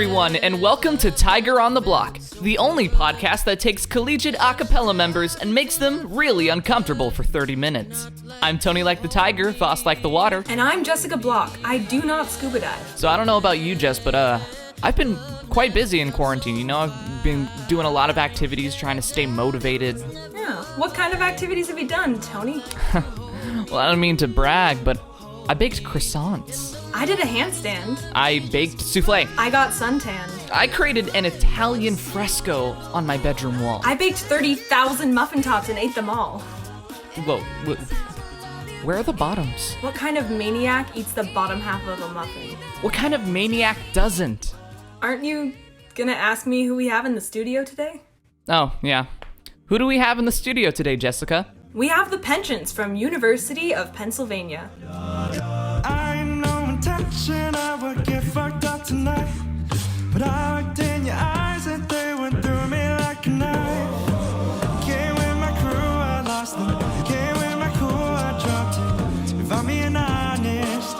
everyone, and welcome to Tiger on the Block, the only podcast that takes collegiate acapella members and makes them really uncomfortable for 30 minutes. I'm Tony like the tiger, Voss like the water. And I'm Jessica Block. I do not scuba dive. So I don't know about you, Jess, but I've been quite busy in quarantine. You know, I've been doing a lot of activities, trying to stay motivated. Yeah. What kind of activities have you done, Tony? Well, I don't mean to brag, but I baked croissants. I did a handstand. I baked souffle. I got suntanned. I created an Italian fresco on my bedroom wall. I baked 30,000 muffin tops and ate them all. Whoa, where are the bottoms? What kind of maniac eats the bottom half of a muffin? What kind of maniac doesn't? Aren't you gonna ask me who we have in the studio today? Oh, yeah. Who do we have in the studio today, Jessica? We have the Pennchants from University of Pennsylvania. I ain't no intention I would get fucked up tonight, but I looked in your eyes and they went through me like a knife. Came with my crew, I lost them. Came with my crew, I dropped it. If I'm being honest,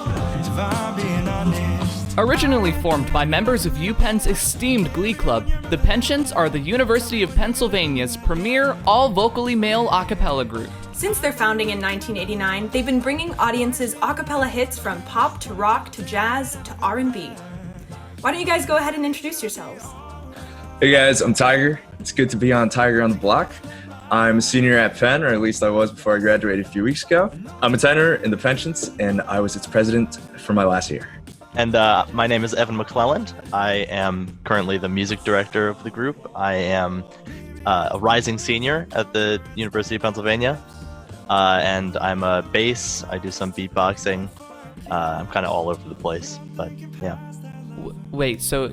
if I'm being honest. Originally formed by members of UPenn's esteemed glee club, the Pennchants are the University of Pennsylvania's premier all-vocally male a cappella group. Since their founding in 1989, they've been bringing audiences a cappella hits from pop to rock to jazz to R&B. Why don't you guys go ahead and introduce yourselves? Hey guys, I'm Tiger. It's good to be on Tiger on the Block. I'm a senior at Penn, or at least I was before I graduated a few weeks ago. I'm a tenor in the Pennchants, and I was its president for my last year. And my name is Evan McClelland. I am currently the music director of the group. I am a rising senior at the University of Pennsylvania. And I'm a bass. I do some beatboxing. I'm kind of all over the place, but yeah. Wait, so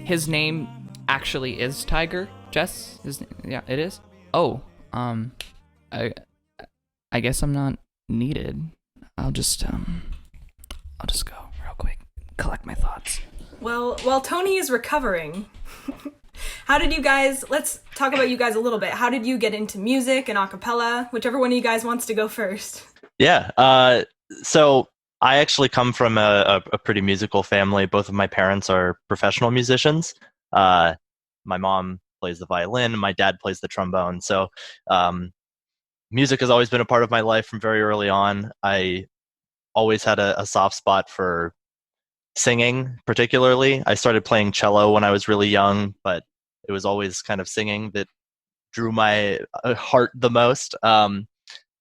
his name actually is Tiger, Jess? Yeah, it is? Oh, I guess I'm not needed. I'll just go real quick, collect my thoughts. Well, while Tony is recovering, let's talk about you guys a little bit. How did you get into music and acapella? Whichever one of you guys wants to go first. Yeah, so I actually come from a pretty musical family. Both of my parents are professional musicians. My mom plays the violin, my dad plays the trombone. So music has always been a part of my life from very early on. I always had a soft spot for singing, particularly. I started playing cello when I was really young, but it was always kind of singing that drew my heart the most.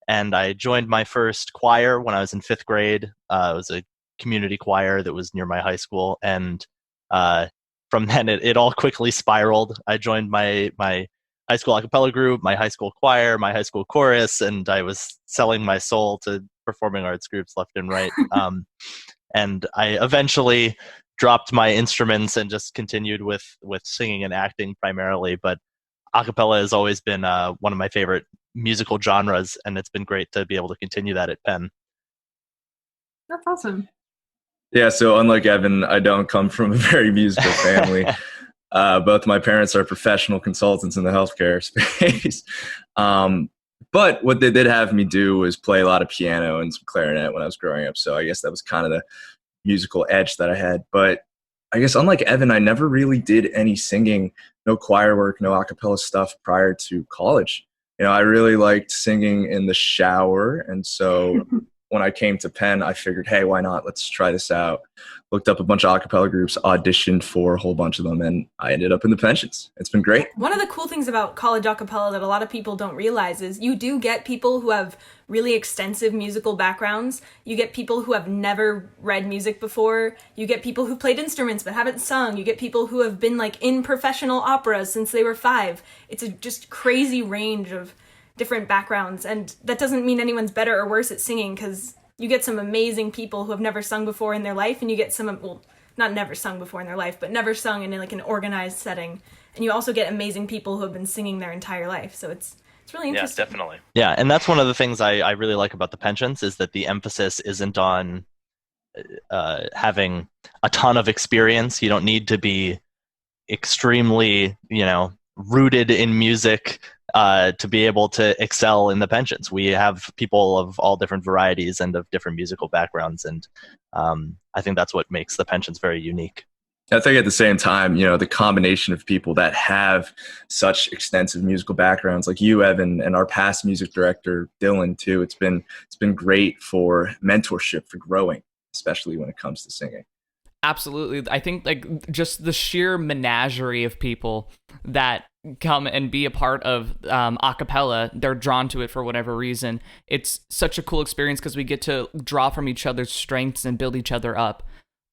And I joined my first choir when I was in 5th grade. It was a community choir that was near my high school. And from then, it all quickly spiraled. I joined my high school a cappella group, my high school choir, my high school chorus, and I was selling my soul to performing arts groups left and right. And I eventually dropped my instruments and just continued with singing and acting primarily. But acapella has always been one of my favorite musical genres, and it's been great to be able to continue that at Penn. That's awesome. Yeah, so unlike Evan, I don't come from a very musical family. Both my parents are professional consultants in the healthcare space. But what they did have me do was play a lot of piano and some clarinet when I was growing up. So I guess that was kind of the musical edge that I had. But I guess unlike Evan, I never really did any singing, no choir work, no a cappella stuff prior to college. You know, I really liked singing in the shower. And so when I came to Penn, I figured, hey, why not? Let's try this out. Looked up a bunch of a cappella groups, auditioned for a whole bunch of them, and I ended up in the Pennchants. It's been great. One of the cool things about college a cappella that a lot of people don't realize is you do get people who have really extensive musical backgrounds. You get people who have never read music before. You get people who played instruments but haven't sung. You get people who have been like in professional operas since they were 5. It's a just crazy range of different backgrounds, and that doesn't mean anyone's better or worse at singing, because you get some amazing people who have never sung before in their life, and you get some, well, not never sung before in their life, but never sung in like an organized setting. And you also get amazing people who have been singing their entire life. So it's really interesting. Yeah, definitely. Yeah, and that's one of the things I really like about the Pennchants is that the emphasis isn't on having a ton of experience. You don't need to be extremely, rooted in music to be able to excel in the Pennchants. We have people of all different varieties and of different musical backgrounds, and I think that's what makes the Pennchants very unique. I think at the same time, the combination of people that have such extensive musical backgrounds, like you, Evan, and our past music director, Dylan, too, it's been great for mentorship, for growing, especially when it comes to singing. Absolutely. I think like just the sheer menagerie of people that come and be a part of Acapella, they're drawn to it for whatever reason. It's such a cool experience because we get to draw from each other's strengths and build each other up.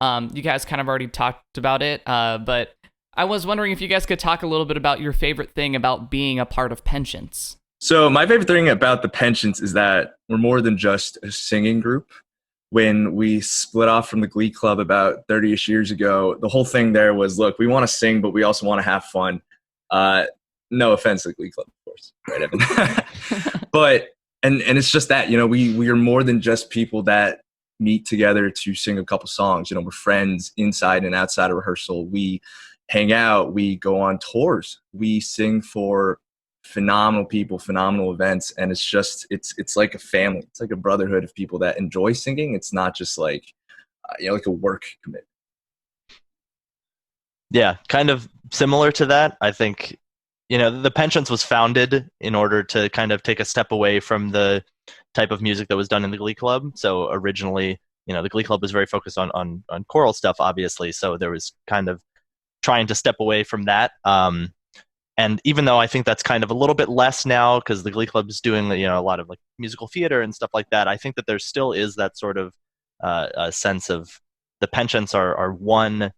You guys kind of already talked about it, but I was wondering if you guys could talk a little bit about your favorite thing about being a part of Pennchants. So my favorite thing about the Pennchants is that we're more than just a singing group. When we split off from the Glee Club about 30-ish years ago, the whole thing there was, look, we want to sing, but we also want to have fun. No offense to the Glee Club, of course, right, Evan? But and it's just that, we are more than just people that meet together to sing a couple songs. We're friends inside and outside of rehearsal. We hang out. We go on tours. We sing for phenomenal people, phenomenal events, and it's like a family. It's like a brotherhood of people that enjoy singing. It's not just like like a work commitment. Yeah, kind of similar to that. I think the Pennchants was founded in order to kind of take a step away from the type of music that was done in the Glee Club. So originally, the Glee Club was very focused on choral stuff, obviously. So there was kind of trying to step away from that. And even though I think that's kind of a little bit less now because the Glee Club is doing a lot of like musical theater and stuff like that, I think that there still is that sort of a sense of the Pennchants are one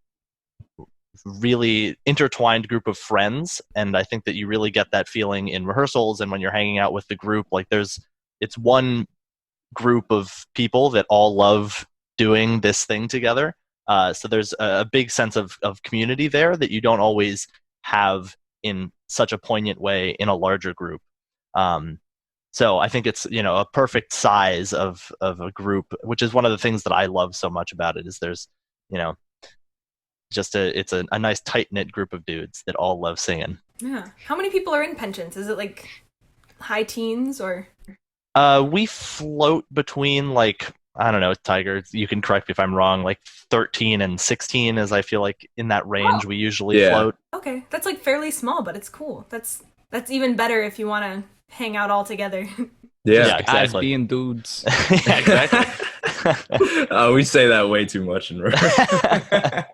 really intertwined group of friends, and I think that you really get that feeling in rehearsals and when you're hanging out with the group. Like it's one group of people that all love doing this thing together. So there's a big sense of community there that you don't always have in such a poignant way in a larger group. So I think it's, a perfect size of a group, which is one of the things that I love so much about it is there's, it's a nice tight-knit group of dudes that all love singing. Yeah. How many people are in Pennchants? Is it like high teens or? We float between like, I don't know, Tiger, you can correct me if I'm wrong, like 13 and 16 is I feel like in that range we usually float. Okay, that's like fairly small, but it's cool. That's even better if you want to hang out all together. Yeah, exactly. As being dudes. Yeah, exactly. We say that way too much in rehearsal.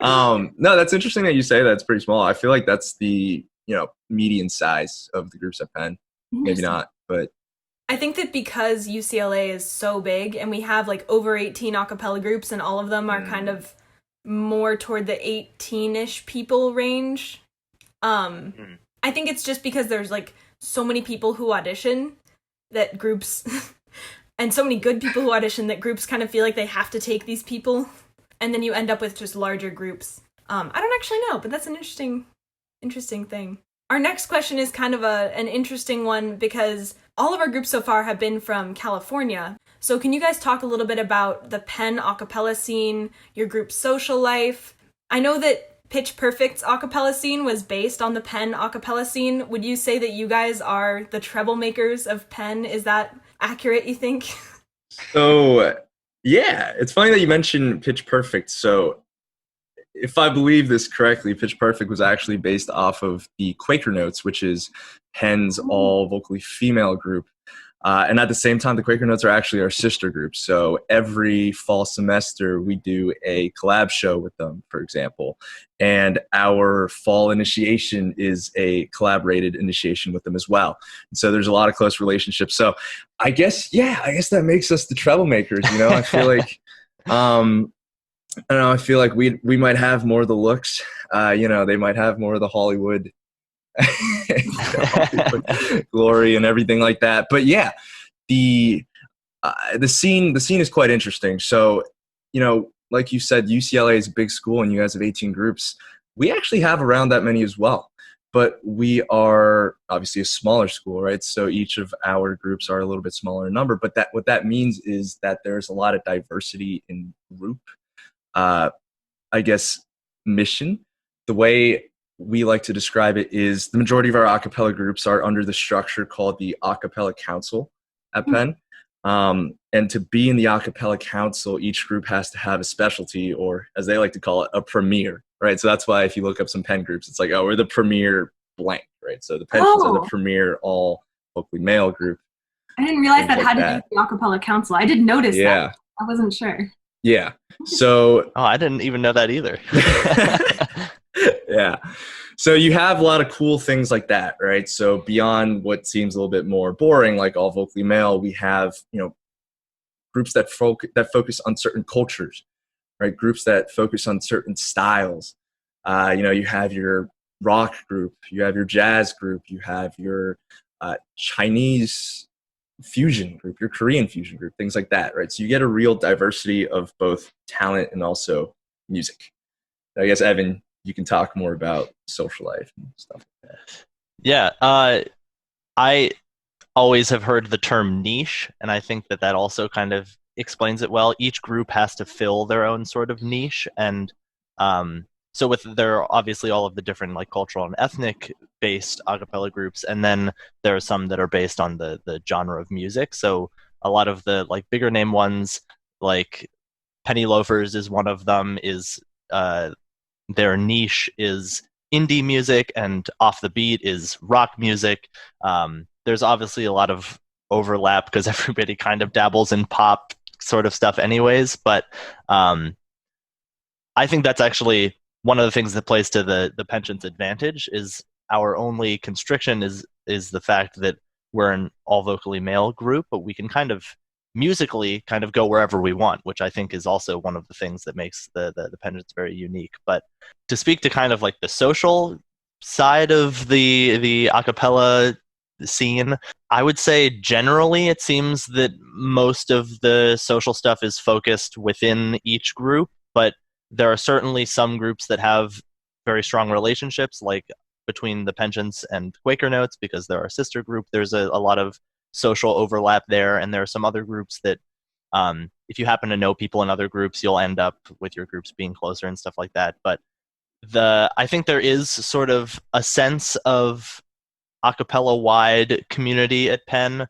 No, that's interesting that you say that. It's pretty small. I feel like that's the median size of the groups at Penn. Maybe not, but I think that because UCLA is so big and we have like over 18 a cappella groups and all of them are kind of more toward the 18-ish people range. I think it's just because there's like so many people who audition that groups and so many good people who audition that groups kind of feel like they have to take these people, and then you end up with just larger groups. I don't actually know, but that's an interesting thing. Our next question is kind of an interesting one because all of our groups so far have been from California. So can you guys talk a little bit about the Penn acapella scene, your group's social life? I know that Pitch Perfect's acapella scene was based on the Penn acapella scene. Would you say that you guys are the troublemakers of Penn? Is that accurate, you think? So, yeah, it's funny that you mentioned Pitch Perfect. So if I believe this correctly, Pitch Perfect was actually based off of the Quaker Notes, which is Penn's all vocally female group. And at the same time, the Quaker Notes are actually our sister group. So every fall semester, we do a collab show with them, for example. And our fall initiation is a collaborated initiation with them as well. And so there's a lot of close relationships. So I guess that makes us the troublemakers. I feel like, I don't know, I feel like we might have more of the looks. They might have more of the Hollywood glory and everything like that. But yeah, the scene is quite interesting. So, like you said, UCLA is a big school and you guys have 18 groups. We actually have around that many as well. But we are obviously a smaller school, right? So each of our groups are a little bit smaller in number. But what that means is that there's a lot of diversity in group, mission. The way we like to describe it is the majority of our a cappella groups are under the structure called the Acapella Council at Penn. And to be in the Acapella Council, each group has to have a specialty, or as they like to call it, a premier, right? So that's why if you look up some Penn groups, it's like, oh, we're the premier blank, right? So the Pennchants are the premier all vocally male group. I didn't realize that like had to do with the Acapella Council. I did notice that. I wasn't sure. Yeah. So I didn't even know that either. yeah. So you have a lot of cool things like that, right? So beyond what seems a little bit more boring, like all vocally male, we have, groups that focus on certain cultures, right? Groups that focus on certain styles. You have your rock group, you have your jazz group, you have your Chinese fusion group, your Korean fusion group, things like that, right? So you get a real diversity of both talent and also music. I guess, Evan, you can talk more about social life and stuff like that. Yeah, I always have heard the term niche, and I think that also kind of explains it well. Each group has to fill their own sort of niche, and so there are obviously all of the different like cultural and ethnic based a cappella groups, and then there are some that are based on the genre of music. So a lot of the like bigger name ones, like Penny Loafers is one of them, is their niche is indie music, and Off the Beat is rock music. There's obviously a lot of overlap because everybody kind of dabbles in pop sort of stuff anyways, but I think that's actually one of the things that plays to the Pennchants' advantage. Is our only constriction is the fact that we're an all vocally male group, but we can kind of musically kind of go wherever we want, which I think is also one of the things that makes the Pennchants very unique. But to speak to kind of like the social side of the a cappella scene, I would say generally it seems that most of the social stuff is focused within each group, but there are certainly some groups that have very strong relationships, like between the Pennchants and Quaker Notes, because they're our sister group. There's a lot of social overlap there, and there are some other groups that if you happen to know people in other groups, you'll end up with your groups being closer and stuff like that. But I think there is sort of a sense of a cappella-wide community at Penn,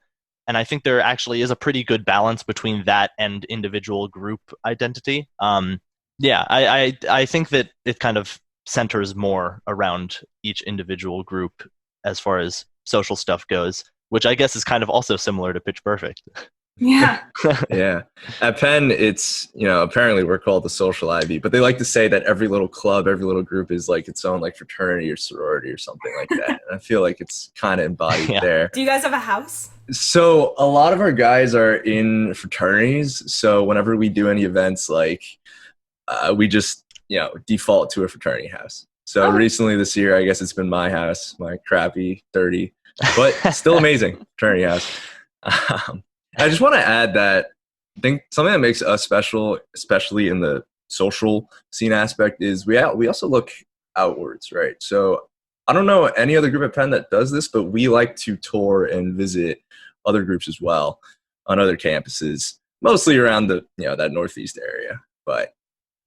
and I think there actually is a pretty good balance between that and individual group identity. I think that it kind of centers more around each individual group as far as social stuff goes, which I guess is kind of also similar to Pitch Perfect. Yeah. Yeah. At Penn, it's, apparently we're called the social Ivy, but they like to say that every little club, every little group is like its own like fraternity or sorority or something like that. And I feel like it's kind of embodied there. Do you guys have a house? So a lot of our guys are in fraternities. So whenever we do any events, like we just, default to a fraternity house. So recently this year, I guess it's been my house, my crappy, dirty, but still amazing fraternity house. I just want to add that I think something that makes us special, especially in the social scene aspect, is we also look outwards, right? So I don't know any other group at Penn that does this, but we like to tour and visit other groups as well on other campuses, mostly around the that Northeast area. But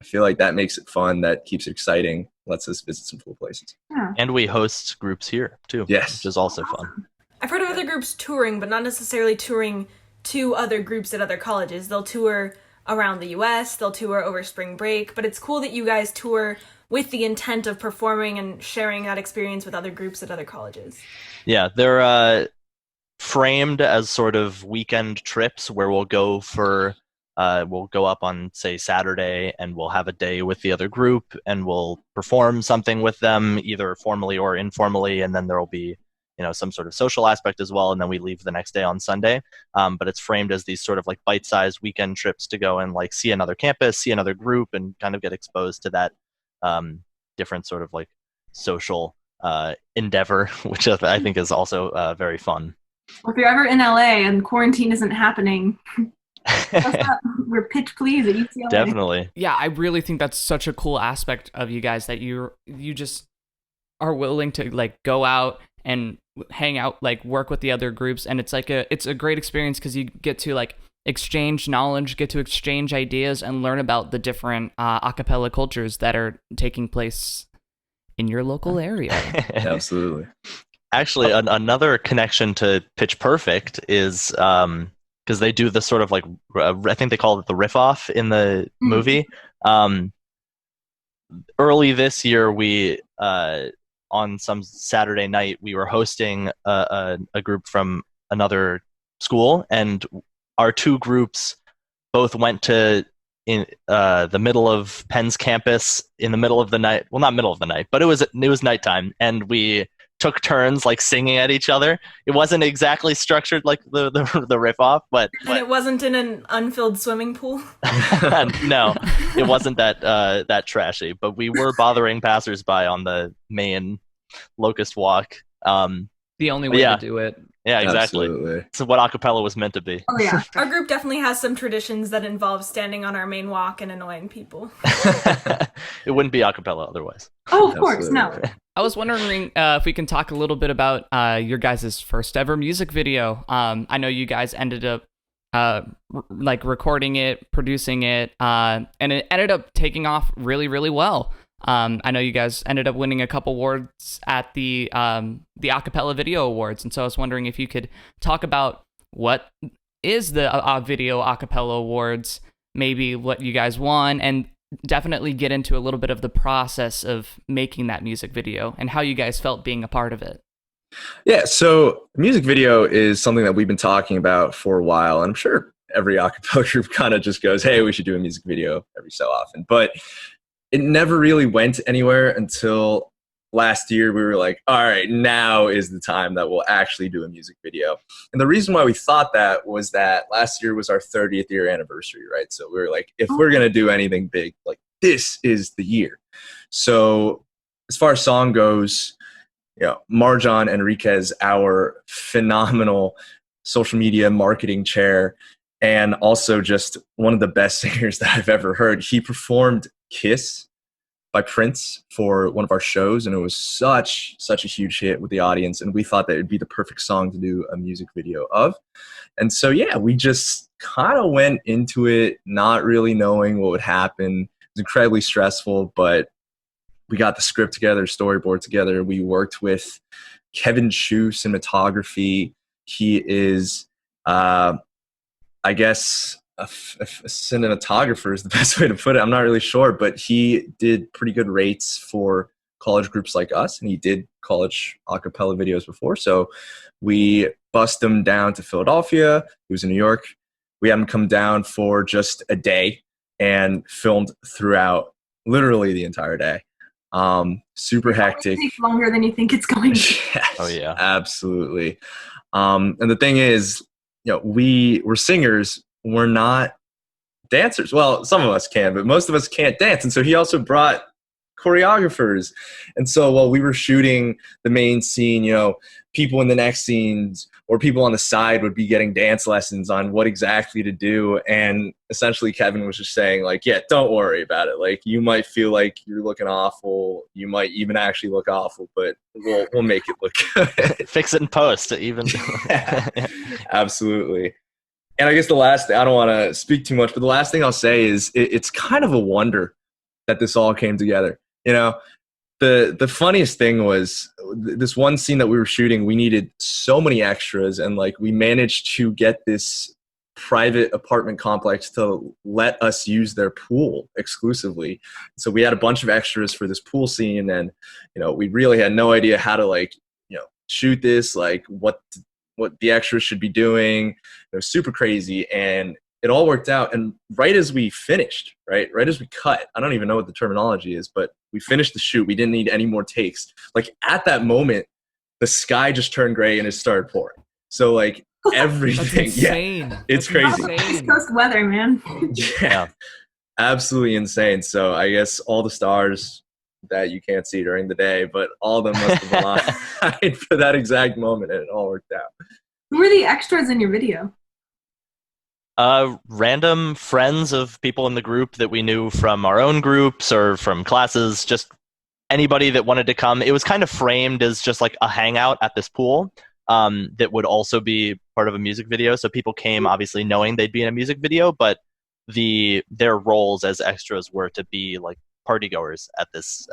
I feel like that makes it fun, that keeps it exciting, lets us visit some cool places. Yeah. And we host groups here too, yes, which is also fun. I've heard of other groups touring, but not necessarily touring to other groups at other colleges. They'll tour around the US, they'll tour over spring break, but it's cool that you guys tour with the intent of performing and sharing that experience with other groups at other colleges. Yeah, they're framed as sort of weekend trips where we'll go up on, say, Saturday, and we'll have a day with the other group, and we'll perform something with them, either formally or informally, and then there will be some sort of social aspect as well, and then we leave the next day on Sunday. But it's framed as these sort of like bite-sized weekend trips to go and like see another campus, see another group, and kind of get exposed to that different sort of like social endeavor, which I think is also very fun. Well, if you're ever in LA and quarantine isn't happening, we're pitch please at UCLA. Definitely. Yeah, I really think that's such a cool aspect of you guys, that you just are willing to like go out and hang out, like work with the other groups, and it's a great experience because you get to like exchange knowledge, get to exchange ideas, and learn about the different a cappella cultures that are taking place in your local area. Absolutely. Actually, another connection to Pitch Perfect is because they do this sort of like I think they call it the riff off in the movie. Early this year, we on some Saturday night we were hosting a group from another school, and our two groups both went to in the middle of Penn's campus in the middle of the night. Well, not middle of the night, but it was nighttime, and we took turns like singing at each other. It wasn't exactly structured like the riff off, but it wasn't in an unfilled swimming pool. No, it wasn't that trashy. But we were bothering passersby on the main Locust Walk. The only way to do it. Yeah, exactly. Absolutely. It's what acapella was meant to be. Oh yeah, our group definitely has some traditions that involve standing on our main walk and annoying people. It wouldn't be acapella otherwise. Oh, of course, no. I was wondering if we can talk a little bit about your guys' first ever music video. I know you guys ended up like recording it, producing it, and it ended up taking off really, really well. I know you guys ended up winning a couple awards at the Acapella Video Awards, and so I was wondering if you could talk about what is the Video Acapella Awards, maybe what you guys won, and definitely get into a little bit of the process of making that music video and how you guys felt being a part of it. Yeah, so music video is something that we've been talking about for a while, and I'm sure every acapella group kind of just goes, hey, we should do a music video every so often, but it never really went anywhere until last year. We were like, all right, now is the time that we'll actually do a music video. And the reason why we thought that was that last year was our 30th year anniversary, right? So we were like, if we're going to do anything big, like this is the year. So as far as song goes, you know, Marjan Enriquez, our phenomenal social media marketing chair, and also just one of the best singers that I've ever heard, he performed Kiss by Prince for one of our shows, and it was such a huge hit with the audience, and we thought that it'd be the perfect song to do a music video of. And so yeah, we just kind of went into it not really knowing what would happen. It was incredibly stressful, but we got the script together, storyboard together. We worked with Kevin Chu, cinematography. He is I guess a cinematographer is the best way to put it. I'm not really sure, but he did pretty good rates for college groups like us, and he did college a cappella videos before. So we bussed him down to Philadelphia. He was in New York. We had him come down for just a day and filmed throughout literally the entire day. Super hectic. It takes longer than you think it's going to. Yes, Oh yeah, absolutely. And the thing is, you know, we're singers. We're not dancers. Well, some of us can, but most of us can't dance. And so he also brought choreographers. And so while we were shooting the main scene, you know, people in the next scenes or people on the side would be getting dance lessons on what exactly to do. And essentially Kevin was just saying like, yeah, don't worry about it. Like you might feel like you're looking awful. You might even actually look awful, but we'll make it look good. fix it in post even. Yeah, absolutely. And I guess the last thing, I don't want to speak too much, but the last thing I'll say is it's kind of a wonder that this all came together. You know, the funniest thing was this one scene that we were shooting, we needed so many extras, and like we managed to get this private apartment complex to let us use their pool exclusively. So we had a bunch of extras for this pool scene, and you know, we really had no idea how to like, you know, shoot this, like what the extras should be doing. It was super crazy, and it all worked out. And right as we finished, right as we cut, I don't even know what the terminology is, but we finished the shoot. We didn't need any more takes. Like at that moment, the sky just turned gray and it started pouring. So like everything, yeah, it's crazy. East Coast weather, man. Yeah, absolutely insane. So I guess all the stars that you can't see during the day, but all of them must have aligned for that exact moment, and it all worked out. Who were the extras in your video? Random friends of people in the group that we knew from our own groups or from classes, just anybody that wanted to come. It was kind of framed as just like a hangout at this pool that would also be part of a music video. So people came obviously knowing they'd be in a music video, but their roles as extras were to be like partygoers at this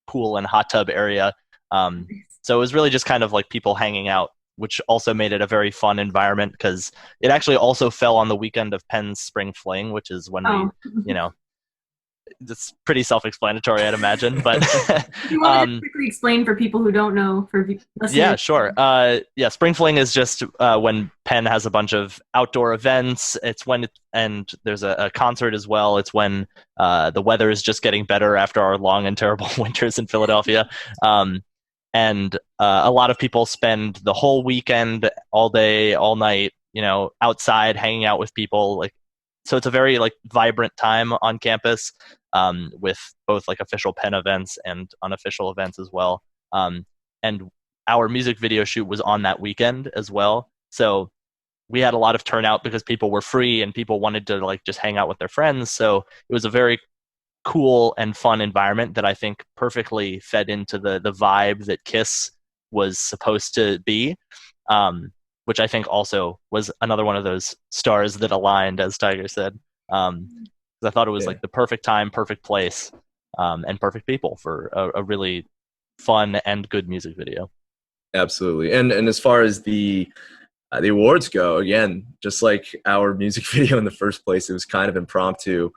pool and hot tub area. So it was really just kind of like people hanging out which also made it a very fun environment because it actually also fell on the weekend of Penn's Spring Fling, which is when we, you know, it's pretty self-explanatory, I'd imagine. But If you want to quickly explain for people who don't know, for listeners. Yeah, sure. Spring Fling is just when Penn has a bunch of outdoor events. It's when and there's a concert as well. It's when the weather is just getting better after our long and terrible winters in Philadelphia. And a lot of people spend the whole weekend, all day, all night, you know, outside hanging out with people. Like, so it's a very like vibrant time on campus, with both like official Penn events and unofficial events as well. And our music video shoot was on that weekend as well. So we had a lot of turnout because people were free and people wanted to like just hang out with their friends. So it was a very cool and fun environment that I think perfectly fed into the vibe that Kiss was supposed to be, which I think also was another one of those stars that aligned, as Tiger said. I thought it was like the perfect time, perfect place, and perfect people for a really fun and good music video. Absolutely. And as far as the awards go, again, just like our music video in the first place, it was kind of impromptu.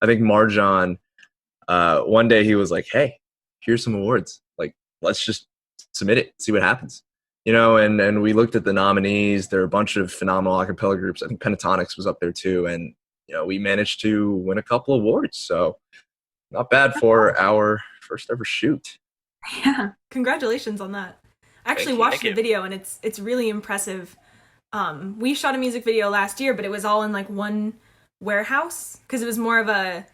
I think Marjan, one day he was like, hey, here's some awards. Like, let's just submit it, see what happens. You know, and we looked at the nominees. There are a bunch of phenomenal acapella groups. I think Pentatonics was up there too. And, you know, we managed to win a couple awards. So not bad for our first ever shoot. Yeah, congratulations on that. I actually watched the video and it's really impressive. We shot a music video last year, but it was all in like one warehouse because it was more of an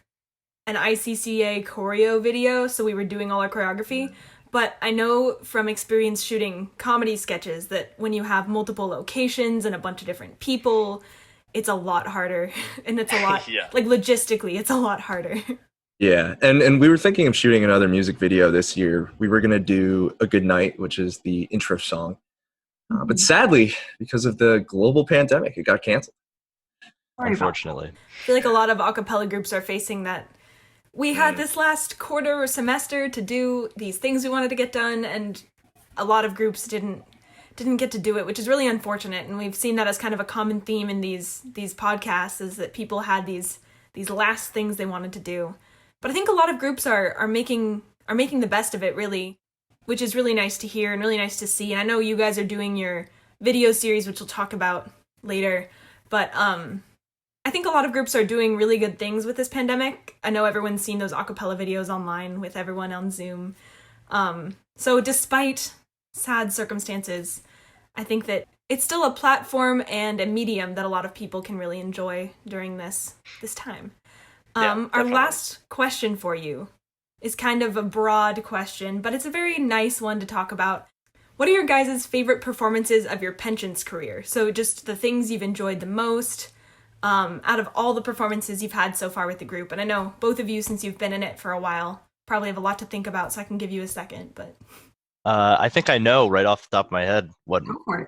ICCA choreo video, so we were doing all our choreography. But I know from experience shooting comedy sketches that when you have multiple locations and a bunch of different people, it's a lot harder. And it's a lot, like logistically, it's a lot harder. Yeah, and we were thinking of shooting another music video this year. We were going to do A Good Night, which is the intro song. But sadly, because of the global pandemic, it got canceled. Unfortunately. I feel like a lot of acapella groups are facing that. We had this last quarter or semester to do these things we wanted to get done, and a lot of groups didn't get to do it, which is really unfortunate. And we've seen that as kind of a common theme in these podcasts, is that people had these last things they wanted to do. But I think a lot of groups are making the best of it, really, which is really nice to hear and really nice to see. And I know you guys are doing your video series, which we'll talk about later. But I think a lot of groups are doing really good things with this pandemic. I know everyone's seen those acapella videos online with everyone on Zoom. So despite sad circumstances, I think that it's still a platform and a medium that a lot of people can really enjoy during this time. Our last question for you is kind of a broad question, but it's a very nice one to talk about. What are your guys' favorite performances of your Pennchants career? So just the things you've enjoyed the most out of all the performances you've had so far with the group. And I know both of you, since you've been in it for a while, probably have a lot to think about, so I can give you a second. But I think I know right off the top of my head what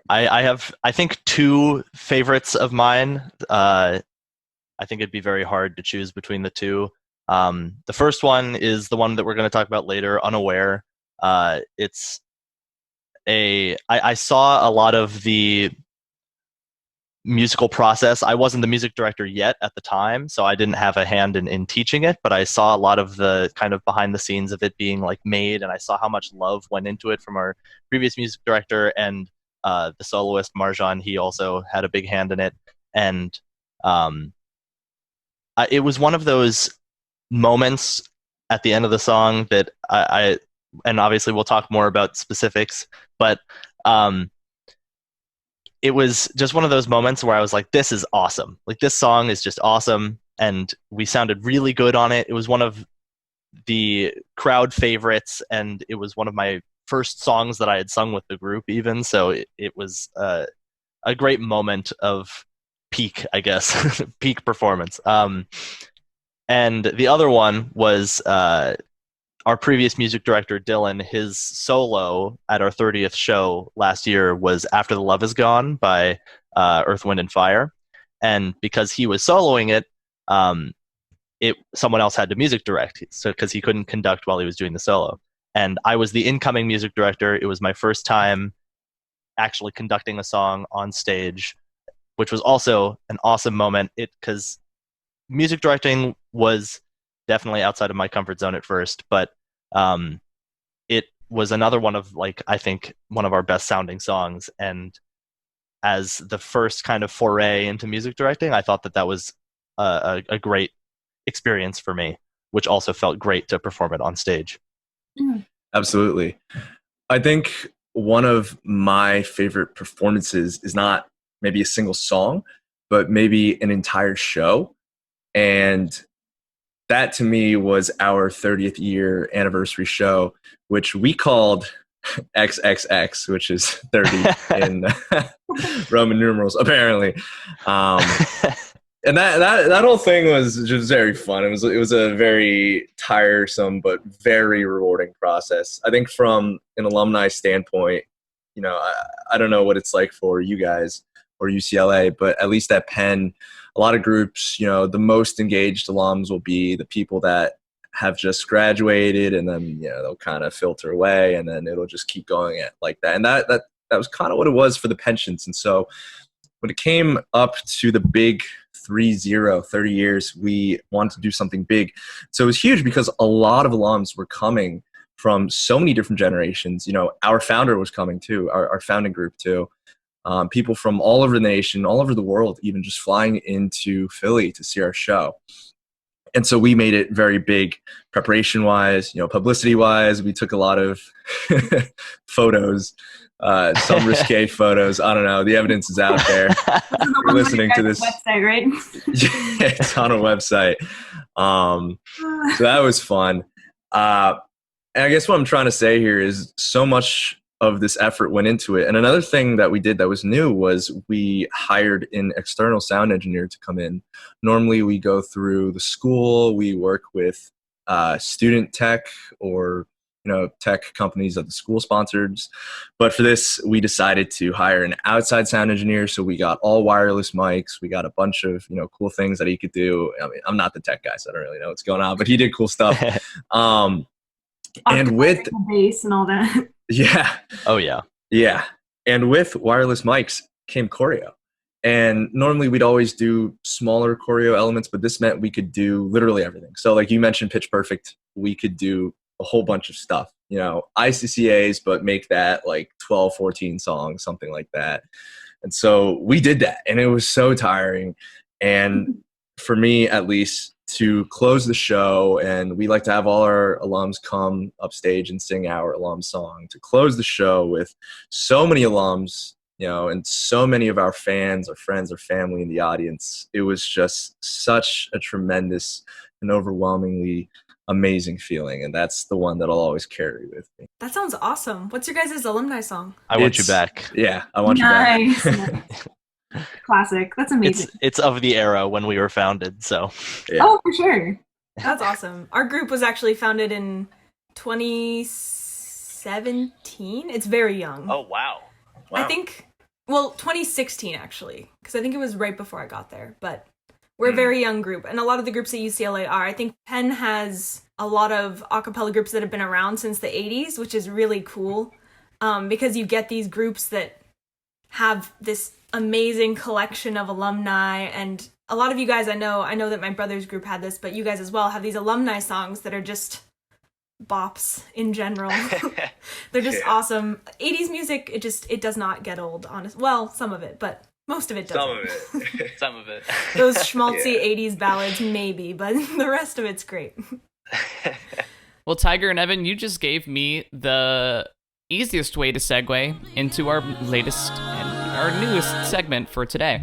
I have. I think two favorites of mine. I think it'd be very hard to choose between the two. The first one is the one that we're going to talk about later, Unaware. I saw a lot of the musical process. I wasn't the music director yet at the time, so I didn't have a hand in teaching it, but I saw a lot of the kind of behind the scenes of it being like made, and I saw how much love went into it from our previous music director, and the soloist Marjan, he also had a big hand in it. And it was one of those moments at the end of the song that I and obviously we'll talk more about specifics, but it was just one of those moments where I was like, this is awesome. Like, this song is just awesome, and we sounded really good on it. It was one of the crowd favorites, and it was one of my first songs that I had sung with the group even, so it was a great moment of peak, I guess, peak performance. And the other one was our previous music director, Dylan. His solo at our 30th show last year was After the Love Is Gone by Earth, Wind, and Fire. And because he was soloing it, someone else had to music direct, so because he couldn't conduct while he was doing the solo. And I was the incoming music director. It was my first time actually conducting a song on stage, which was also an awesome moment. Because music directing was definitely outside of my comfort zone at first, but it was another one of, like, I think one of our best sounding songs. And as the first kind of foray into music directing, I thought that was a great experience for me, which also felt great to perform it on stage. Absolutely. I think one of my favorite performances is not maybe a single song, but maybe an entire show. And that to me was our 30th year anniversary show, which we called XXX, which is 30 in Roman numerals, apparently. And that whole thing was just very fun. It was a very tiresome but very rewarding process. I think from an alumni standpoint, I don't know what it's like for you guys or UCLA, but at least at Penn, a lot of groups, the most engaged alums will be the people that have just graduated, and then they'll kind of filter away, and then it'll just keep going like that. And that was kind of what it was for the Pennchants. And so when it came up to the big 30 years, we wanted to do something big. So it was huge because a lot of alums were coming from so many different generations. Our founder was coming too, our founding group too. People from all over the nation, all over the world, even just flying into Philly to see our show. And so we made it very big preparation-wise, publicity-wise. We took a lot of photos, some risque photos. I don't know. The evidence is out there. You're listening to this website, right? Yeah, it's on a website. So that was fun. And I guess what I'm trying to say here is so much of this effort went into it. And another thing that we did that was new was we hired an external sound engineer to come in. Normally we go through the school, we work with student tech or tech companies that the school sponsors. But for this, we decided to hire an outside sound engineer. So we got all wireless mics. We got a bunch of cool things that he could do. I mean, I'm not the tech guy, so I don't really know what's going on, but he did cool stuff. And with the bass and all that. Yeah. Oh, yeah. Yeah. And with wireless mics came choreo. And normally we'd always do smaller choreo elements, but this meant we could do literally everything. So like you mentioned Pitch Perfect, we could do a whole bunch of stuff, ICCAs, but make that like 12, 14 songs, something like that. And so we did that, and it was so tiring. And for me, at least, to close the show, and we like to have all our alums come upstage and sing our alum song, to close the show with so many alums, and so many of our fans, our friends, our family in the audience. It was just such a tremendous and overwhelmingly amazing feeling, and that's the one that I'll always carry with me. That sounds awesome. What's your guys' alumni song? I Want You Back. Yeah, I Want You Back. Nice. Classic. That's amazing. It's of the era when we were founded, so. Yeah. Oh, for sure. That's awesome. Our group was actually founded in 2017. It's very young. Oh, wow. I think, 2016 actually, because I think it was right before I got there. But we're a very young group, and a lot of the groups at UCLA are. I think Penn has a lot of acapella groups that have been around since the 80s, which is really cool, because you get these groups that have this amazing collection of alumni. And a lot of you guys, I know that my brother's group had this, but you guys as well have these alumni songs that are just bops in general. They're just awesome. 80s music, it does not get old, honest. Well, some of it, but most of it doesn't. Some of it. Those schmaltzy 80s ballads, maybe, but the rest of it's great. Well, Tiger and Evan, you just gave me the easiest way to segue into our latest and our newest segment for today.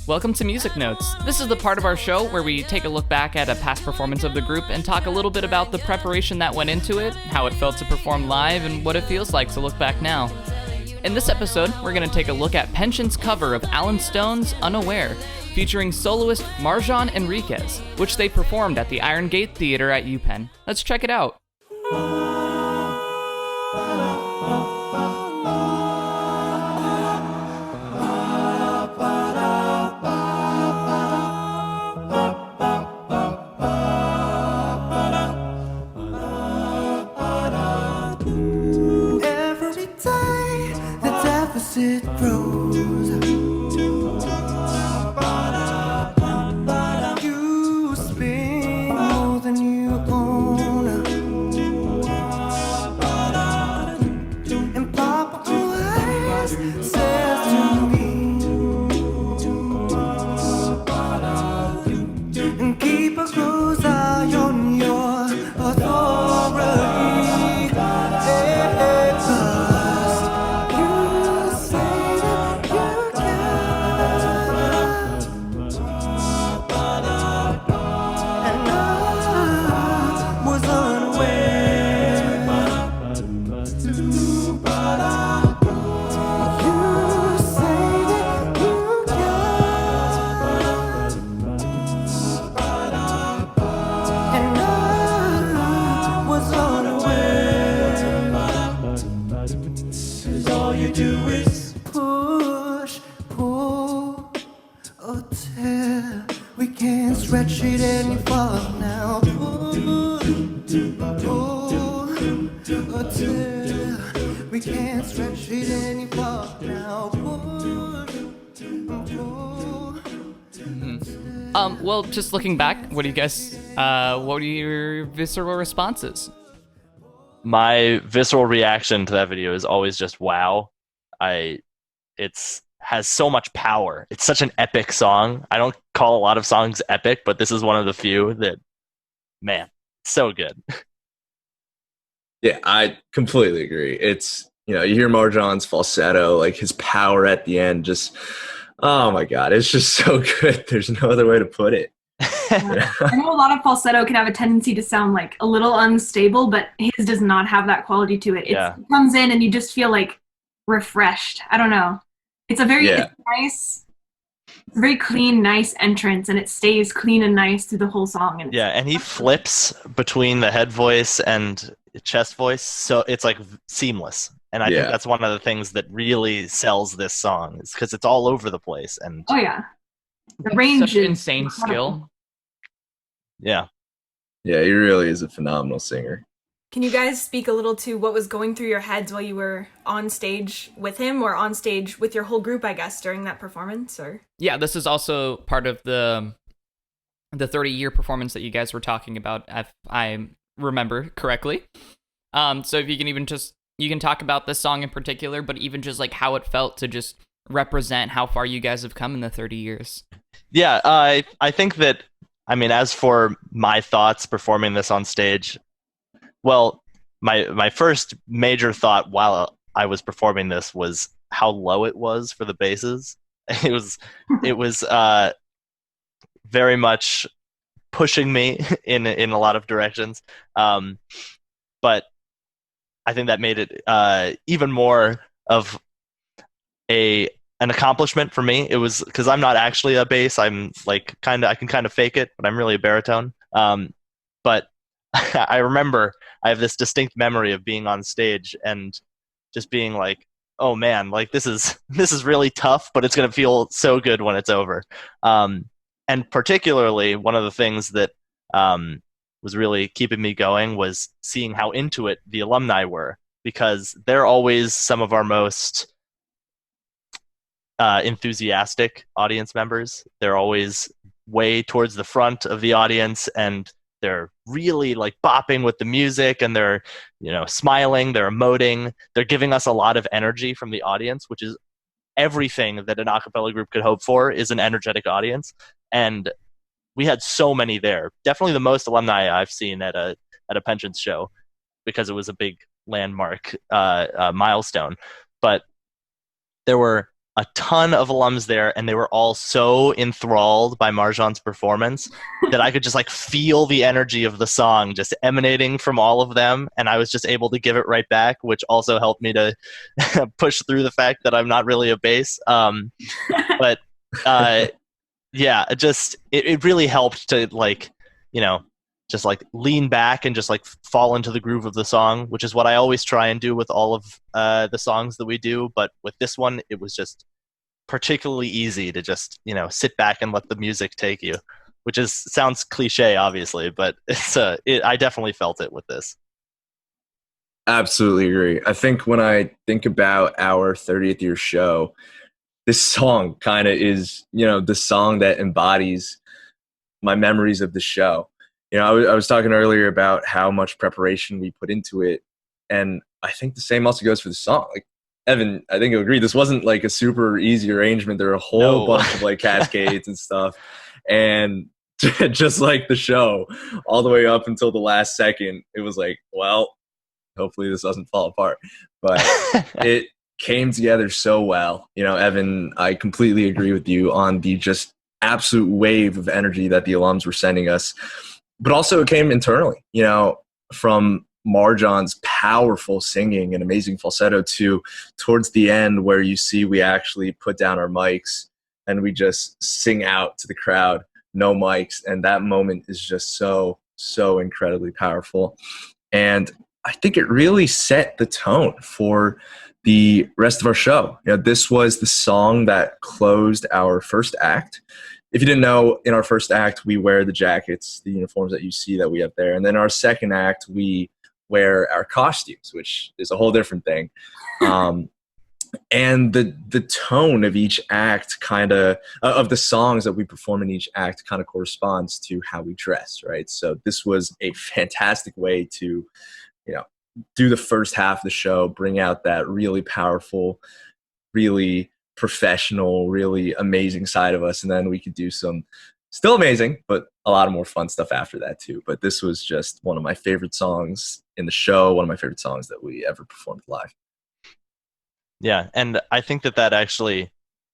Welcome to Music Notes. This is the part of our show where we take a look back at a past performance of the group and talk a little bit about the preparation that went into it, how it felt to perform live, and what it feels like to look back now. In this episode, we're going to take a look at Pennchant's cover of Alan Stone's Unaware, featuring soloist Marjan Enriquez, which they performed at the Iron Gate Theater at UPenn. Let's check it out. as it grows. You spend more than you own, and Papa always says to me, and keep a close eye on your authority. Stretch it any far now. Pull, until we can't stretch it any far now. Well, just looking back, what do you guys, what were your visceral responses? My visceral reaction to that video is always just wow. It's has so much power. It's such an epic song. I don't call a lot of songs epic, but this is one of the few that, man, so good. Yeah, I completely agree. It's, you hear Marjan's falsetto, like his power at the end, just, oh my God, it's just so good. There's no other way to put it. I know a lot of falsetto can have a tendency to sound like a little unstable, but his does not have that quality to it. It comes in and you just feel like refreshed. I don't know. It's a very it's nice, very clean, nice entrance, and it stays clean and nice through the whole song. And and he flips between the head voice and chest voice, so it's like seamless. And I think that's one of the things that really sells this song, is because it's all over the place. And the range such is insane incredible. skill. Yeah, he really is a phenomenal singer. Can you guys speak a little to what was going through your heads while you were on stage with him, or on stage with your whole group, I guess, during that performance? Or Yeah, this is also part of the 30-year performance that you guys were talking about, if I remember correctly. So if you can you can talk about this song in particular, but even just like how it felt to just represent how far you guys have come in the 30 years. Yeah, I think that, I mean, as for my thoughts performing this on stage, well, my first major thought while I was performing this was how low it was for the basses. It was very much pushing me in a lot of directions, but I think that made it even more of an accomplishment for me. It was because I'm not actually a bass. I'm like I can kind of fake it, but I'm really a baritone. But I remember I have this distinct memory of being on stage and just being like, oh man, like this is really tough, but it's going to feel so good when it's over. And particularly one of the things that was really keeping me going was seeing how into it the alumni were, because they're always some of our most enthusiastic audience members. They're always way towards the front of the audience, and they're really like bopping with the music, and they're, smiling, they're emoting, they're giving us a lot of energy from the audience, which is everything that an a cappella group could hope for, is an energetic audience. And we had so many there. Definitely the most alumni I've seen at a Pennchants show, because it was a big landmark milestone. But there were a ton of alums there, and they were all so enthralled by Marjan's performance that I could just like feel the energy of the song just emanating from all of them, and I was just able to give it right back, which also helped me to push through the fact that I'm not really a bass. But yeah, it really helped to just like lean back and just like fall into the groove of the song, which is what I always try and do with all of the songs that we do. But with this one, it was just particularly easy to just, sit back and let the music take you, which sounds cliche, obviously, but I definitely felt it with this. Absolutely agree. I think when I think about our 30th year show, this song kind of is, the song that embodies my memories of the show. I was talking earlier about how much preparation we put into it, and I think the same also goes for the song. Like, Evan, I think you'll agree, this wasn't like a super easy arrangement. There are a whole bunch of like cascades and stuff, and just like the show, all the way up until the last second, it was like, well, hopefully this doesn't fall apart. But it came together so well. Evan, I completely agree with you on the just absolute wave of energy that the alums were sending us. But also it came internally, from Marjon's powerful singing and amazing falsetto to towards the end where you see we actually put down our mics and we just sing out to the crowd, no mics. And that moment is just so, so incredibly powerful. And I think it really set the tone for the rest of our show. This was the song that closed our first act. If you didn't know, in our first act, we wear the jackets, the uniforms that you see that we have there. And then our second act, we wear our costumes, which is a whole different thing. And the tone of each act of the songs that we perform in each act kind of corresponds to how we dress, right? So this was a fantastic way to, do the first half of the show, bring out that really powerful, really professional, really amazing side of us. And then we could do some still amazing, but a lot of more fun stuff after that too. But this was just one of my favorite songs in the show, one of my favorite songs that we ever performed live. Yeah, and I think that actually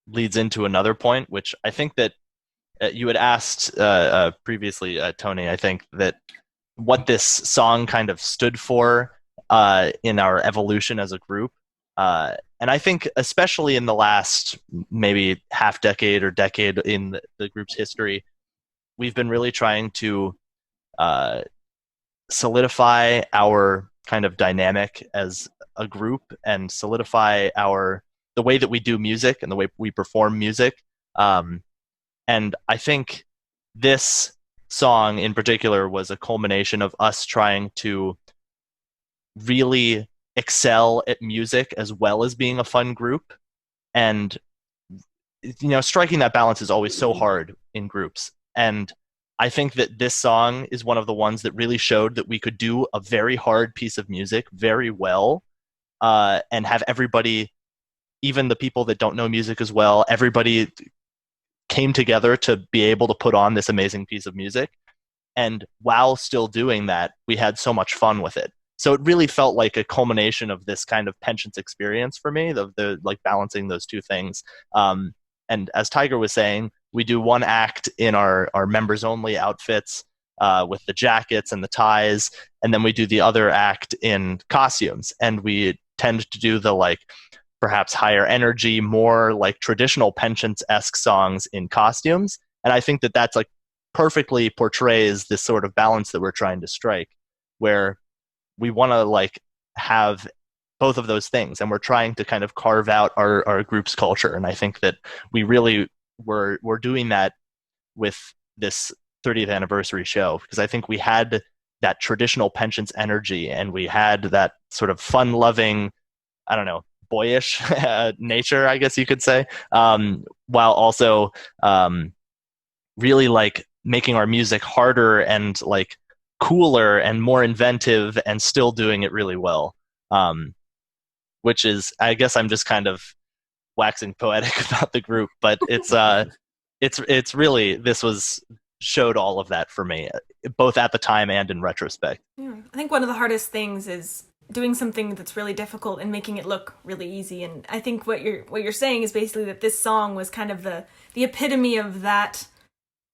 leads into another point, which I think that you had asked previously, Tony, I think that what this song kind of stood for in our evolution as a group. And I think especially in the last maybe half decade or decade in the group's history, we've been really trying to solidify our kind of dynamic as a group and solidify the way that we do music and the way we perform music. And I think this song in particular was a culmination of us trying to really excel at music as well as being a fun group. And striking that balance is always so hard in groups. And I think that this song is one of the ones that really showed that we could do a very hard piece of music very well, and have everybody, even the people that don't know music as well, everybody came together to be able to put on this amazing piece of music. And while still doing that, we had so much fun with it. So it really felt like a culmination of this kind of Pennchants experience for me, the like balancing those two things. And as Tiger was saying, we do one act in our members only outfits with the jackets and the ties, and then we do the other act in costumes. And we tend to do the like perhaps higher energy, more like traditional Pennchants-esque songs in costumes. And I think that that's like perfectly portrays this sort of balance that we're trying to strike, where we want to like have both of those things, and we're trying to kind of carve out our group's culture. And I think that we really were doing that with this 30th anniversary show, because I think we had that traditional Pennchants energy, and we had that sort of fun-loving, I don't know, boyish nature, I guess you could say, while also really like making our music harder and like cooler and more inventive, and still doing it really well. Which is, I guess I'm just kind of waxing poetic about the group, but it's really, this showed all of that for me, both at the time and in retrospect. Yeah. I think one of the hardest things is doing something that's really difficult and making it look really easy. And I think what you're saying is basically that this song was kind of the epitome of that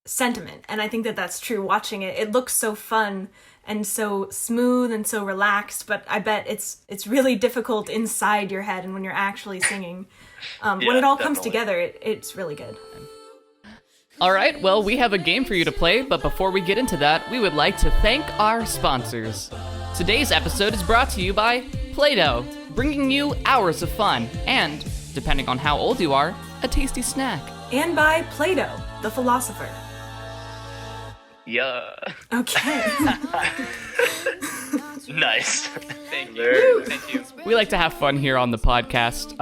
sentiment. And I think that that's true. Watching it, it looks so fun and so smooth and so relaxed, but I bet it's really difficult inside your head and when you're actually singing. When it all comes together, it's really good. All right, well, we have a game for you to play, but before we get into that, we would like to thank our sponsors. Today's episode is brought to you by Play-Doh, bringing you hours of fun and, depending on how old you are, a tasty snack. And by Plato, the philosopher. Yeah. Okay. Nice. Thank Very you. nice. Thank you. We like to have fun here on the podcast.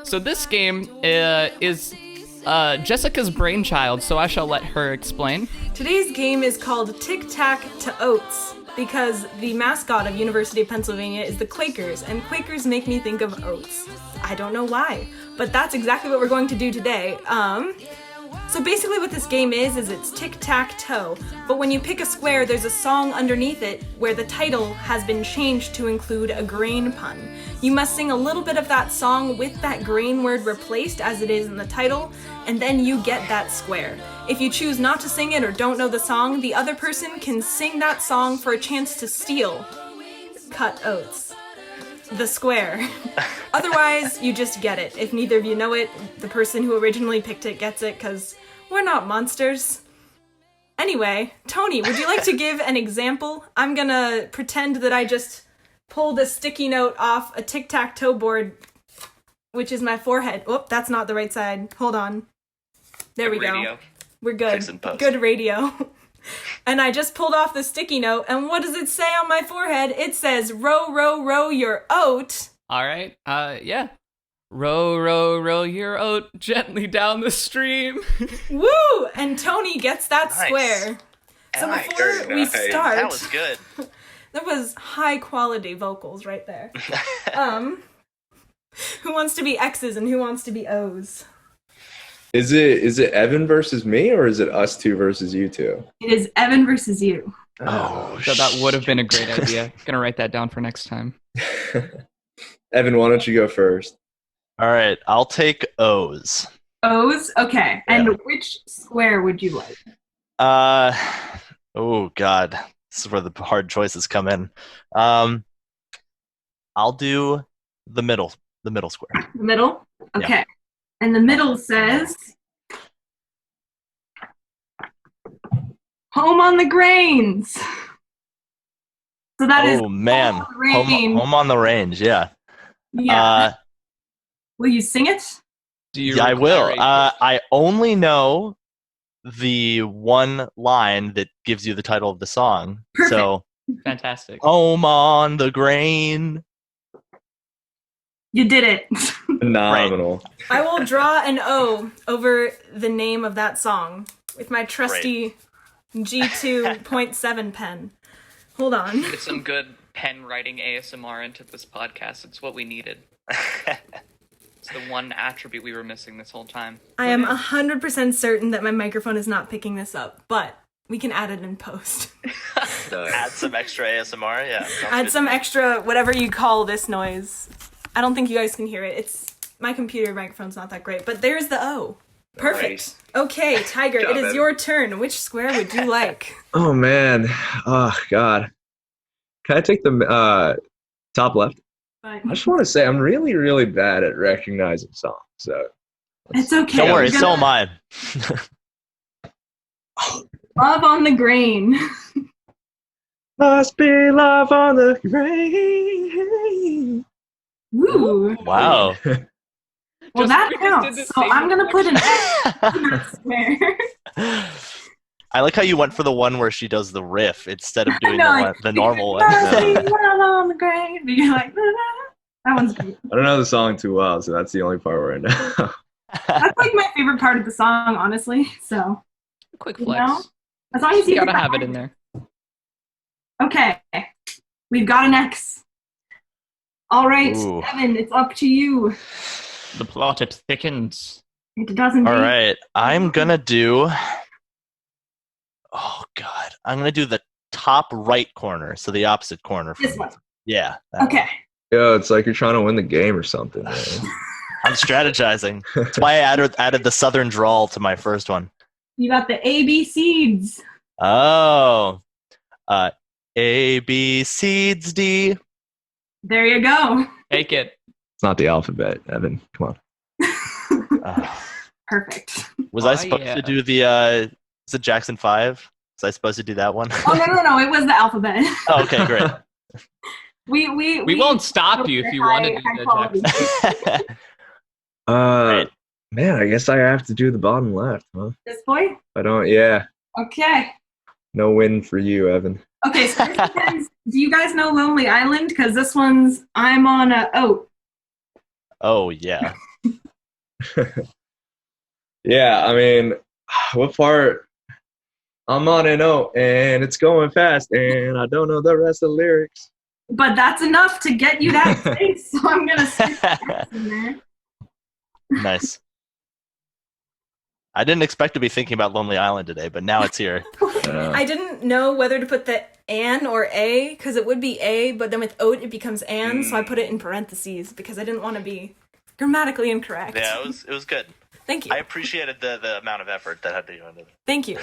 So this game is Jessica's brainchild, so I shall let her explain. Today's game is called Tic Tac Toe because the mascot of University of Pennsylvania is the Quakers, and Quakers make me think of oats. I don't know why, but that's exactly what we're going to do today. So basically what this game is it's tic-tac-toe, but when you pick a square, there's a song underneath it where the title has been changed to include a grain pun. You must sing a little bit of that song with that grain word replaced as it is in the title, and then you get that square. If you choose not to sing it or don't know the song, the other person can sing that song for a chance to steal. Cut oats. The square. Otherwise, you just get it. If neither of you know it, the person who originally picked it gets it, because we're not monsters. Anyway, Tony, would you like to give an example? I'm gonna pretend that I just pulled a sticky note off a tic-tac-toe board, which is my forehead. Whoop, that's not the right side. Hold on. There we go. We're good. Fix and post. Good radio. And I just pulled off the sticky note, and what does it say on my forehead? It says, row, row, row your oat. All right. Yeah. Row, row, row your oat gently down the stream. Woo! And Tony gets that Nice. square. So Nice. before we Nice. start, That was good. that was high quality vocals right there. Who wants to be X's and who wants to be O's? Is it Evan versus me, or is it us two versus you two? It is Evan versus you. Oh, So that would have been a great idea. Gonna write that down for next time. Evan, why don't you go first? All right, I'll take O's. O's? Okay. Yeah. And which square would you like? Oh God, this is where the hard choices come in. I'll do the middle square. The middle? Okay. And the middle says, home on the grains. So that is Oh man, Home on the Range. home on the range. Yeah. Yeah. Will you sing it? Do you Yeah, I will. require a- I only know the one line that gives you the title of the song. Perfect. So, Fantastic. home on the grain. You did it. Phenomenal. I will draw an O over the name of that song with my trusty G2.7 pen. Hold on. Get some good pen writing ASMR into this podcast. It's what we needed. It's the one attribute we were missing this whole time. I am 100% certain that my microphone is not picking this up, but we can add it in post. Add some extra ASMR. Yeah. sounds Add good. some extra, whatever you call this noise. I don't think you guys can hear it. It's my computer microphone's not that great, but there's the O. Perfect. Nice. Okay, Tiger, Good job, it is Evan. your turn. Which square would you like? Oh man. Oh God. Can I take the top left? I just want to say I'm really, really bad at recognizing songs. So It's okay. Don't worry, We're so gonna- am I. Love on the grain. must be love on the grain. Woo. Wow. Well, Just- that we just did counts. the So same I'm going to put an reflection. X in that square. I like how you went for the one where she does the riff instead of doing know, the, like, the normal one. Must be love on the grain. But you're like, "Na, na." That one's good. I don't know the song too well, so that's the only part where I know. That's like my favorite part of the song, honestly. So Quick You flex. know? as long as you You gotta get have that it in there. Okay. We've got an X. All right, Ooh. Evan, it's up to you. The plot, it thickens. It doesn't. All right, I'm gonna do. Oh God, I'm gonna do the top right corner, so the opposite corner. From This one. Yeah. that Okay. Yo, it's like you're trying to win the game or something, man. one. I'm strategizing. That's why I added the southern drawl to my first one. You got the A B seeds. Oh, A B C D. There you go. Take it. It's not the alphabet, Evan. Come on. Perfect. Was I Oh, supposed yeah. to do the? Is it Jackson 5? Was I supposed to do that one? Oh no, it was the alphabet. Oh, okay, great. We won't stop you if you want to do high the quality. Jackson. Right. Man, I guess I have to do the bottom left, huh? This boy. I don't. Yeah, Okay. no win for you, Evan. Okay, so do you guys know Lonely Island? Because this one's I'm on a oat. Oh yeah. Yeah, I mean, what part? I'm on an O and it's going fast and I don't know the rest of the lyrics. But that's enough to get you that space, so I'm gonna stick that in there. Nice. I didn't expect to be thinking about Lonely Island today, but now it's here. I didn't know whether to put the an or a, because it would be a, but then with oat it becomes an, so I put it in parentheses because I didn't want to be grammatically incorrect. Yeah, it was good. Thank you. I appreciated the amount of effort that had to go into it. Thank you.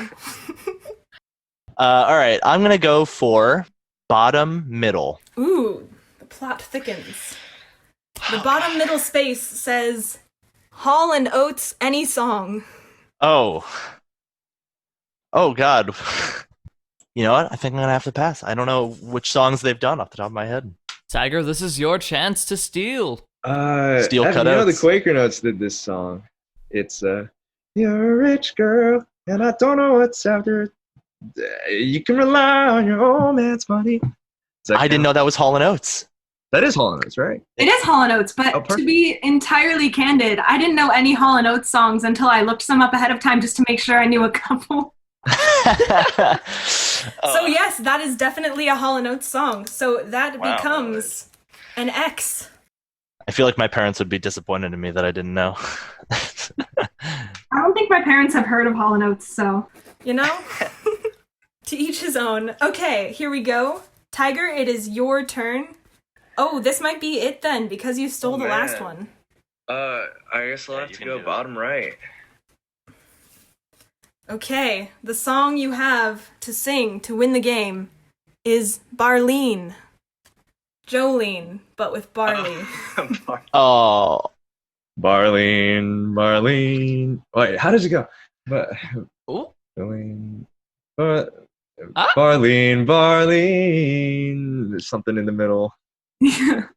All right, I'm gonna go for bottom middle. Ooh, the plot thickens. The bottom middle space says Hall and Oates any song. Oh God. You know what? I think I'm gonna have to pass. I don't know which songs they've done off the top of my head. Tiger, this is your chance to steal. Steel Evan, you know the cutouts. Quaker Notes did this song. It's you're a rich girl and I don't know what's after. You can rely on your old man's money. I didn't know that was Hall and Oates. That is Hall & Oates, right? It is Hall & Oates, but Oh, perfect. to be entirely candid, I didn't know any Hall & Oates songs until I looked some up ahead of time just to make sure I knew a couple. So yes, that is definitely a Hall & Oates song. So that becomes an X. I feel like my parents would be disappointed in me that I didn't know. I don't think my parents have heard of Hall & Oates, so, you know? To each his own. Okay, here we go. Tiger, it is your turn. Oh, this might be it then, because you stole the last one. I guess I'll have to go bottom right. Okay, the song you have to sing to win the game is Barleen. Jolene, but with barley. Oh, Barleen. Wait, how does it go? Ooh. Barleen. Ah. Barleen. There's something in the middle. You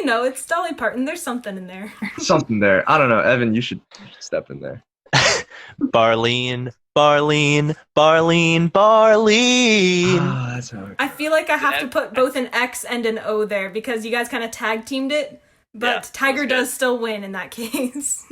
know, it's Dolly Parton. There's something in there. Something there. I don't know. Evan, you should step in there. Barleen. Oh, that's how it I feel like I have to put both an X and an O there because you guys kind of tag teamed it, but Yeah, Tiger that's good. does still win in that case.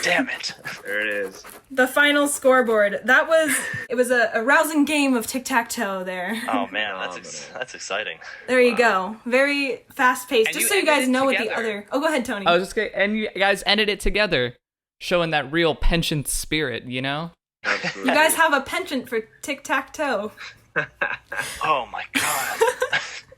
Damn it. There it is. The final scoreboard. It was a rousing game of tic tac toe there. Oh man, that's exciting. There you go. Very fast paced. And Just you so you guys ended it know what the together. other. Oh, go ahead, Tony. I was just gonna, and you guys ended it together, showing that real penchant spirit, you know? Absolutely. You guys have a penchant for tic tac toe. Oh my god.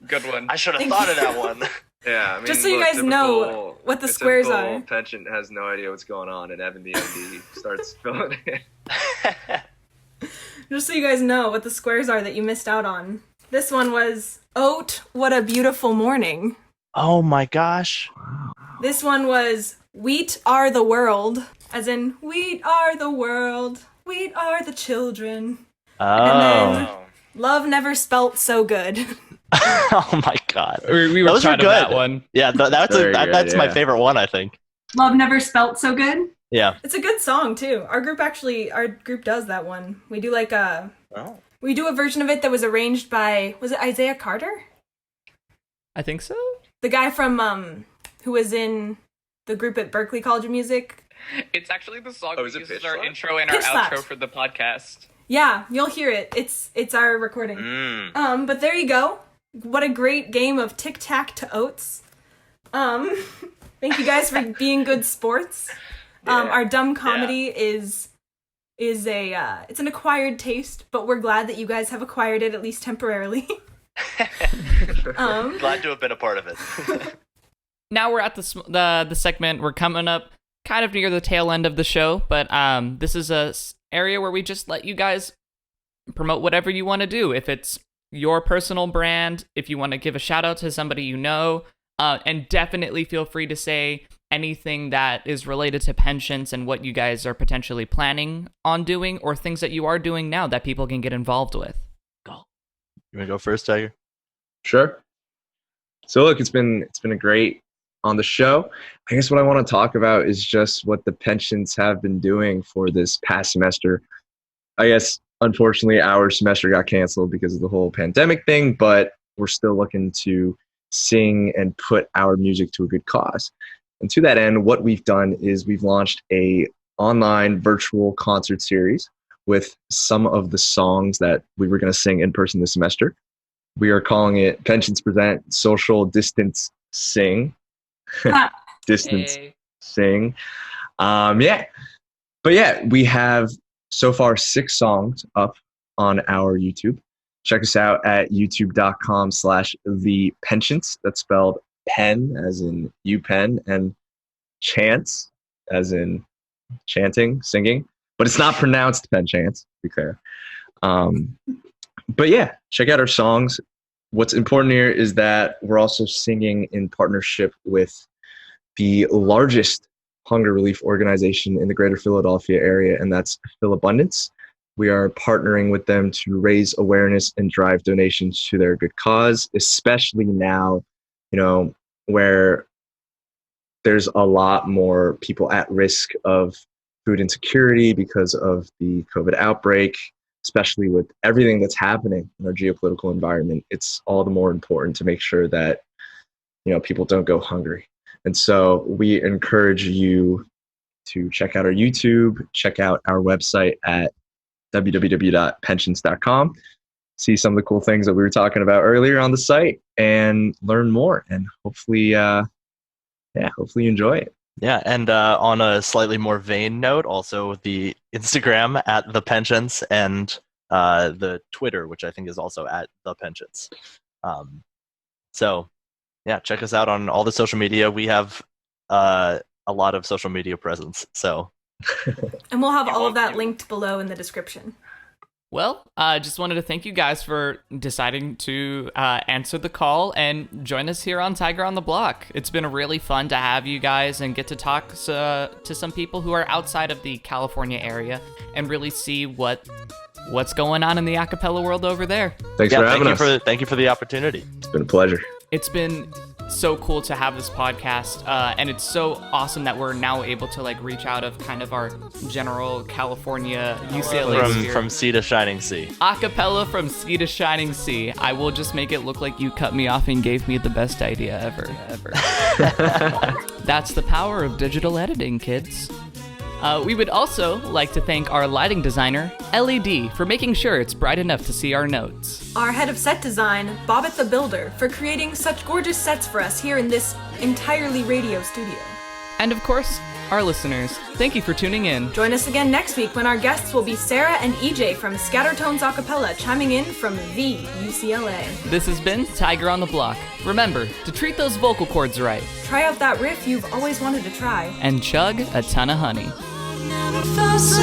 Good one. I should have Thank thought you. of that one. Yeah, I mean, Just so you guys know what the squares are. Penchant has no idea what's going on, and Evan the MD starts filling it in. Just so you guys know what the squares are that you missed out on. This one was Oat, what a beautiful morning. Oh my gosh. This one was Wheat are the world, as in wheat are the world, wheat are the children. Oh. Love never spelt so good. Oh my god. We were Those proud are of that good. one. Yeah, that's Very good, that's my yeah. favorite one, I think. Love never spelt so good. Yeah. It's a good song too. Our group does that one. We do we do a version of it that was arranged by, was it Isaiah Carter? I think so. The guy from who was in the group at Berklee College of Music. It's actually the song Oh, is we it use as Pitch our Slap? intro and our Pitch Slap. outro for the podcast. Yeah, you'll hear it. It's our recording. But there you go. What a great game of tic tac to oats. Thank you guys for being good sports. Our dumb comedy is it's an acquired taste, but we're glad that you guys have acquired it at least temporarily. Glad to have been a part of it. Now we're at the segment. We're coming up kind of near the tail end of the show, but this is a area where we just let you guys promote whatever you want to do. If it's your personal brand, if you want to give a shout out to somebody you know, and definitely feel free to say anything that is related to pensions and what you guys are potentially planning on doing, or things that you are doing now that people can get involved with. You want to go first, Tiger? Sure. So look, it's been a great on the show. I guess what I want to talk about is just what the pensions have been doing for this past semester. I guess unfortunately, our semester got canceled because of the whole pandemic thing, but we're still looking to sing and put our music to a good cause. And to that end, what we've done is we've launched a online virtual concert series with some of the songs that we were going to sing in person this semester. We are calling it Pennchants Present Social Distance Sing. Distance Sing. Yeah. But yeah, we have so far 6 songs up on our YouTube. Check us out at youtube.com/The Pennchants. That's spelled pen as in UPenn and chants as in chanting, singing. But it's not pronounced Pennchants, to be clear. But yeah, check out our songs. What's important here is that we're also singing in partnership with the largest hunger relief organization in the greater Philadelphia area, and that's Philabundance. We are partnering with them to raise awareness and drive donations to their good cause, especially now, where there's a lot more people at risk of food insecurity because of the COVID outbreak, especially with everything that's happening in our geopolitical environment. It's all the more important to make sure that, people don't go hungry. And so we encourage you to check out our YouTube, check out our website at www.pennchants.com, see some of the cool things that we were talking about earlier on the site, and learn more. And hopefully you enjoy it. Yeah, and on a slightly more vain note, also the Instagram at The Pennchants and the Twitter, which I think is also at The Pennchants. So, yeah, check us out on all the social media. We have a lot of social media presence, so. And we'll have all of that linked below in the description. Well, I just wanted to thank you guys for deciding to answer the call and join us here on Tiger on the Block. It's been really fun to have you guys and get to talk to some people who are outside of the California area and really see what's going on in the acapella world over there. Thanks for having us. Thank you for the opportunity. It's been a pleasure. It's been so cool to have this podcast, and it's so awesome that we're now able to reach out of kind of our general California UCLA sphere. From sea to shining sea. Acapella from sea to shining sea. I will just make it look like you cut me off and gave me the best idea ever. That's the power of digital editing, kids. We would also like to thank our lighting designer, LED, for making sure it's bright enough to see our notes. Our head of set design, Bobbit the Builder, for creating such gorgeous sets for us here in this entirely radio studio. And of course, our listeners, thank you for tuning in. Join us again next week when our guests will be Sarah and EJ from Scattertones Acapella, chiming in from the UCLA. This has been Tiger on the Block. Remember to treat those vocal cords right. Try out that riff you've always wanted to try. And chug a ton of honey. Never felt so